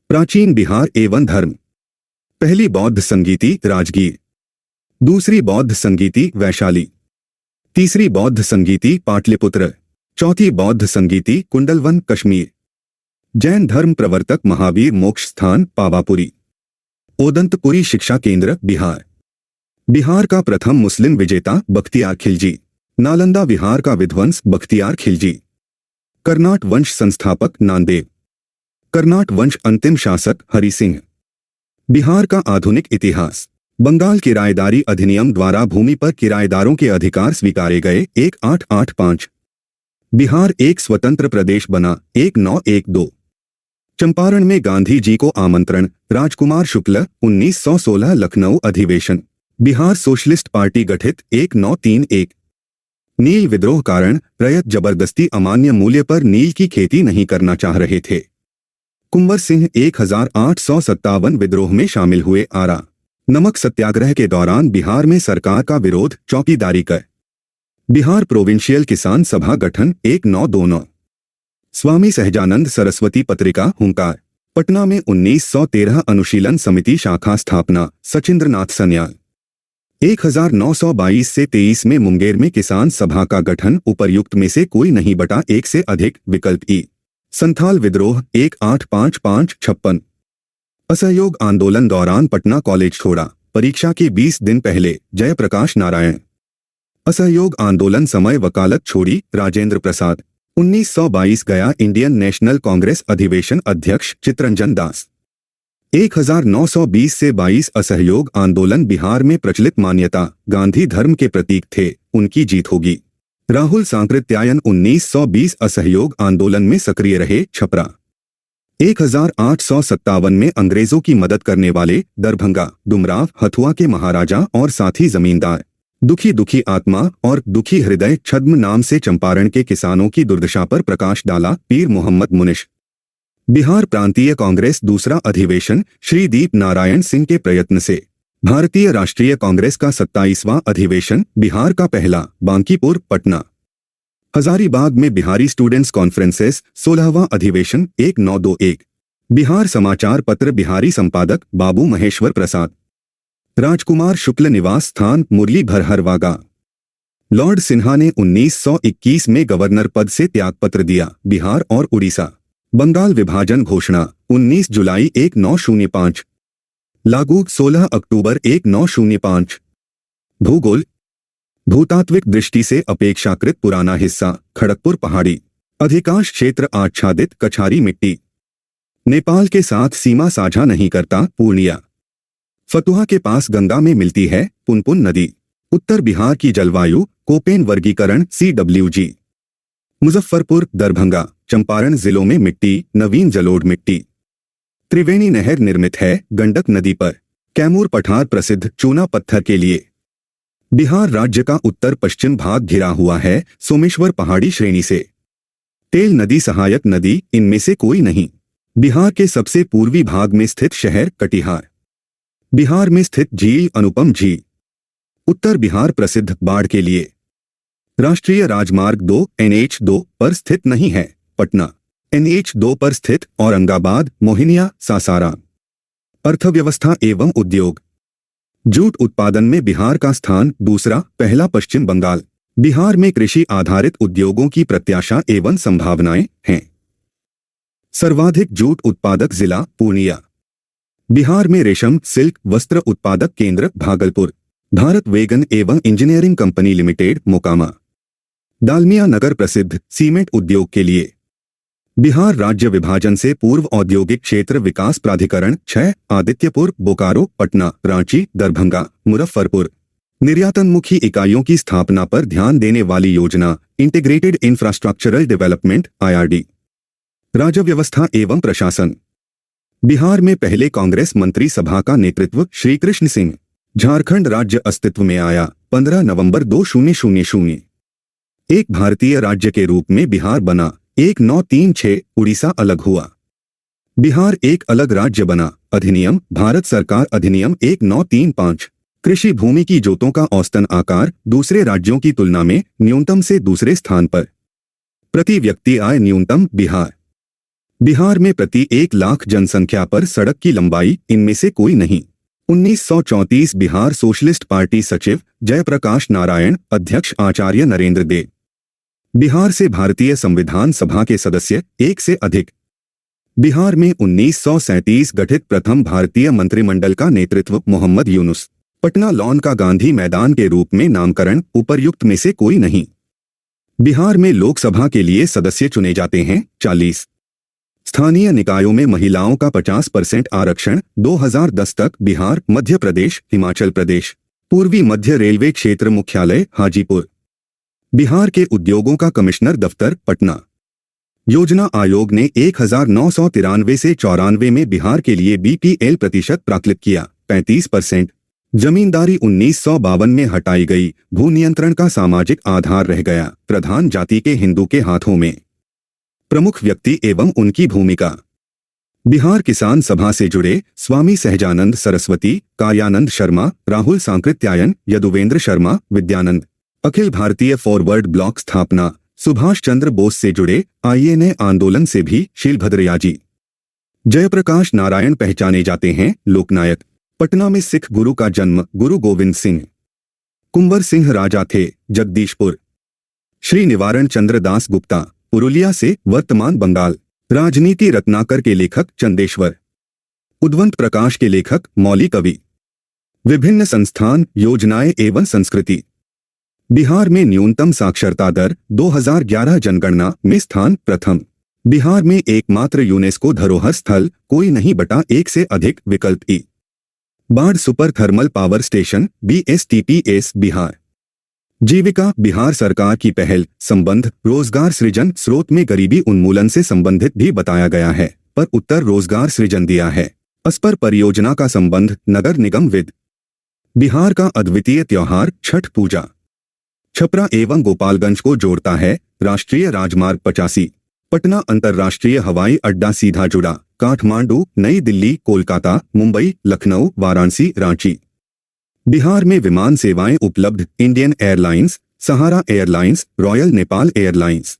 प्राचीन बिहार एवं धर्म। पहली बौद्ध संगीति राजगीर, दूसरी बौद्ध संगीति वैशाली, तीसरी बौद्ध संगीति पाटलिपुत्र, चौथी बौद्ध संगीति कुंडलवन कश्मीर। जैन धर्म प्रवर्तक महावीर मोक्ष स्थान पावापुरी। ओदंतपुरी शिक्षा केंद्र बिहार। बिहार का प्रथम मुस्लिम विजेता बख्तियार खिलजी। नालंदा विहार का विध्वंस बख्तियार खिलजी। कर्नाट वंश संस्थापक नामदेव। कर्नाट वंश अंतिम शासक हरि सिंह। बिहार का आधुनिक इतिहास। बंगाल किराएदारी अधिनियम द्वारा भूमि पर किराएदारों के अधिकार स्वीकारे गए 1885। बिहार एक स्वतंत्र प्रदेश बना 1912। चंपारण में गांधी जी को आमंत्रण, राजकुमार शुक्ल 1916 लखनऊ अधिवेशन। बिहार सोशलिस्ट पार्टी गठित 1931। नील विद्रोह कारण रैयत जबरदस्ती अमान्य मूल्य पर नील की खेती नहीं करना चाह रहे थे। कुंवर सिंह 1857 विद्रोह में शामिल हुए। आरा नमक सत्याग्रह के दौरान बिहार में सरकार का विरोध, चौकीदारी कर। बिहार प्रोविंशियल किसान सभा गठन 1929। स्वामी सहजानंद सरस्वती पत्रिका हुंकार। पटना में 1913 अनुशीलन समिति शाखा स्थापना, सचिंद्रनाथ सन्याल। 1922 से 23 में मुंगेर में किसान सभा का गठन, उपर्युक्त में से कोई नहीं बटा एक से अधिक, विकल्प ई। संथाल विद्रोह 1855-56। असहयोग आंदोलन दौरान पटना कॉलेज छोड़ा, परीक्षा के 20 दिन पहले, जयप्रकाश नारायण। असहयोग आंदोलन समय वकालत छोड़ी, राजेंद्र प्रसाद। 1922 गया इंडियन नेशनल कांग्रेस अधिवेशन अध्यक्ष, चित्तरंजन दास। 1920 से 22 असहयोग आंदोलन बिहार में प्रचलित मान्यता, गांधी धर्म के प्रतीक थे, उनकी जीत होगी। राहुल सांकृत्यायन 1920 असहयोग आंदोलन में सक्रिय रहे, छपरा। 1857 में अंग्रेजों की मदद करने वाले, दरभंगा, डुमराव, हथुआ के महाराजा और साथी जमींदार। दुखी दुखी आत्मा और दुखी हृदय छद्म नाम से चंपारण के किसानों की दुर्दशा पर प्रकाश डाला, पीर मोहम्मद मुनिश। बिहार प्रांतीय कांग्रेस दूसरा अधिवेशन, श्री दीप नारायण सिंह के प्रयत्न से। भारतीय राष्ट्रीय कांग्रेस का 27वां अधिवेशन, बिहार का पहला, बांकीपुर, पटना। हजारीबाग में बिहारी स्टूडेंट्स कॉन्फ्रेंसेस, 16वां अधिवेशन, 1921। बिहार समाचार पत्र बिहारी संपादक बाबू महेश्वर प्रसाद। राजकुमार शुक्ल निवास स्थान, मुरली भरहरवागा। लॉर्ड सिन्हा ने 1921 में गवर्नर पद से त्यागपत्र दिया, बिहार और उड़ीसा। बंगाल विभाजन घोषणा 19 जुलाई 1905, लागू 16 अक्टूबर 1905। भूगोल। भूतात्विक दृष्टि से अपेक्षाकृत पुराना हिस्सा, खड़गपुर पहाड़ी। अधिकांश क्षेत्र आच्छादित, कछारी मिट्टी। नेपाल के साथ सीमा साझा नहीं करता, पूर्णिया। फतुहा के पास गंगा में मिलती है, पुनपुन नदी। उत्तर बिहार की जलवायु, कोपेन वर्गीकरण, CWG। मुजफ्फरपुर, दरभंगा, चंपारण जिलों में मिट्टी, नवीन जलोढ़ मिट्टी। त्रिवेणी नहर निर्मित है, गंडक नदी पर। कैमूर पठार प्रसिद्ध चूना पत्थर के लिए। बिहार राज्य का उत्तर पश्चिम भाग घिरा हुआ है, सोमेश्वर पहाड़ी श्रेणी से। तेल नदी सहायक नदी, इनमें से कोई नहीं। बिहार के सबसे पूर्वी भाग में स्थित शहर, कटिहार। बिहार में स्थित झील, अनुपम झील। उत्तर बिहार प्रसिद्ध बाढ़ के लिए। राष्ट्रीय राजमार्ग 2 NH2 पर स्थित नहीं है, पटना। NH2 पर स्थित औरंगाबाद, मोहिनिया, सासाराम। अर्थव्यवस्था एवं उद्योग। जूट उत्पादन में बिहार का स्थान दूसरा, पहला पश्चिम बंगाल। बिहार में कृषि आधारित उद्योगों की प्रत्याशा एवं संभावनाएं हैं। सर्वाधिक जूट उत्पादक जिला, पूर्णिया। बिहार में रेशम, सिल्क, वस्त्र उत्पादक केंद्र, भागलपुर। भारत वेगन एवं engineering company limited, Mokama. Dalmia Nagar प्रसिद्ध सीमेंट उद्योग के लिए। बिहार राज्य विभाजन से पूर्व औद्योगिक क्षेत्र विकास प्राधिकरण 6, आदित्यपुर, बोकारो, पटना, रांची, दरभंगा, मुजफ्फरपुर। निर्यातनमुखी इकाइयों की स्थापना पर ध्यान देने वाली योजना, इंटीग्रेटेड इंफ्रास्ट्रक्चरल डेवलपमेंट, IRD। राज्य व्यवस्था एवं प्रशासन। बिहार में पहले कांग्रेस मंत्री सभा का नेतृत्व श्री कृष्ण सिंह। झारखंड राज्य अस्तित्व में आया 15 नवंबर 2000। एक भारतीय राज्य के रूप में बिहार बना 1936। उड़ीसा अलग हुआ। बिहार एक अलग राज्य बना, अधिनियम, भारत सरकार अधिनियम 1935। कृषि भूमि की जोतों का औसतन आकार दूसरे राज्यों की तुलना में न्यूनतम से दूसरे स्थान पर। प्रति व्यक्ति आय न्यूनतम, बिहार। बिहार में प्रति 1 लाख जनसंख्या पर सड़क की लंबाई इनमें से कोई नहीं। 1934 बिहार सोशलिस्ट पार्टी सचिव जयप्रकाश नारायण, अध्यक्ष आचार्य नरेंद्र दे। बिहार से भारतीय संविधान सभा के सदस्य 1 से अधिक। बिहार में 1937 गठित प्रथम भारतीय मंत्रिमंडल का नेतृत्व मोहम्मद यूनुस। पटना लॉन का गांधी मैदान के रूप में नामकरण उपर्युक्त में से कोई नहीं। बिहार में लोकसभा के लिए सदस्य चुने जाते हैं 40। स्थानीय निकायों में महिलाओं का 50% आरक्षण 2010 तक। बिहार, मध्य प्रदेश, हिमाचल प्रदेश। पूर्वी मध्य रेलवे क्षेत्र मुख्यालय हाजीपुर। बिहार के उद्योगों का कमिश्नर दफ्तर पटना। योजना आयोग ने 1993 से 94 में बिहार के लिए बीपीएल प्रतिशत प्राकलित किया 35%। जमींदारी 1952 में हटाई गई। भू नियंत्रण का सामाजिक आधार रह गया प्रधान जाति के हिंदू के हाथों में। प्रमुख व्यक्ति एवं उनकी भूमिका। बिहार किसान सभा से जुड़े स्वामी सहजानंद सरस्वती, कायानंद शर्मा, राहुल सांकृत्यायन, यदुवेंद्र शर्मा, विद्यानंद। अखिल भारतीय फॉरवर्ड ब्लॉक स्थापना। सुभाष चंद्र बोस से जुड़े आईएनए आंदोलन से भी शीलभद्रयाजी। जयप्रकाश नारायण पहचाने जाते हैं लोकनायक। पटना में सिख गुरु का जन्म गुरु गोविंद सिंह। कुंवर सिंह राजा थे जगदीशपुर। श्री निवारण चंद्र दास गुप्ता, पुरुलिया से, वर्तमान बंगाल। राजनीति रत्नाकर के लेखक चंदेश्वर। उद्वंत प्रकाश के लेखक मौली कवि। विभिन्न संस्थान, योजनाएं एवं संस्कृति। बिहार में न्यूनतम साक्षरता दर 2011 जनगणना में स्थान प्रथम। बिहार में एकमात्र यूनेस्को धरोहर स्थल कोई नहीं बटा 1 से अधिक। विकल्प ई। Barh super thermal power station BSTPS Bihar. Jeevika Bihar सरकार की पहल। संबंध रोजगार सृजन। स्रोत में गरीबी उन्मूलन से संबंधित भी बताया गया है, पर उत्तर रोजगार सृजन दिया है। अस्पर परियोजना का संबंध नगर निगम विद। बिहार का अद्वितीय त्योहार छठ पूजा। छपरा एवं गोपालगंज को जोड़ता है राष्ट्रीय राजमार्ग 85। पटना अंतर्राष्ट्रीय हवाई अड्डा सीधा जुड़ा। काठमांडू, नई दिल्ली, कोलकाता, मुंबई, लखनऊ, वाराणसी, रांची। बिहार में विमान सेवाएं उपलब्ध। इंडियन एयरलाइंस, सहारा एयरलाइंस, रॉयल नेपाल एयरलाइंस।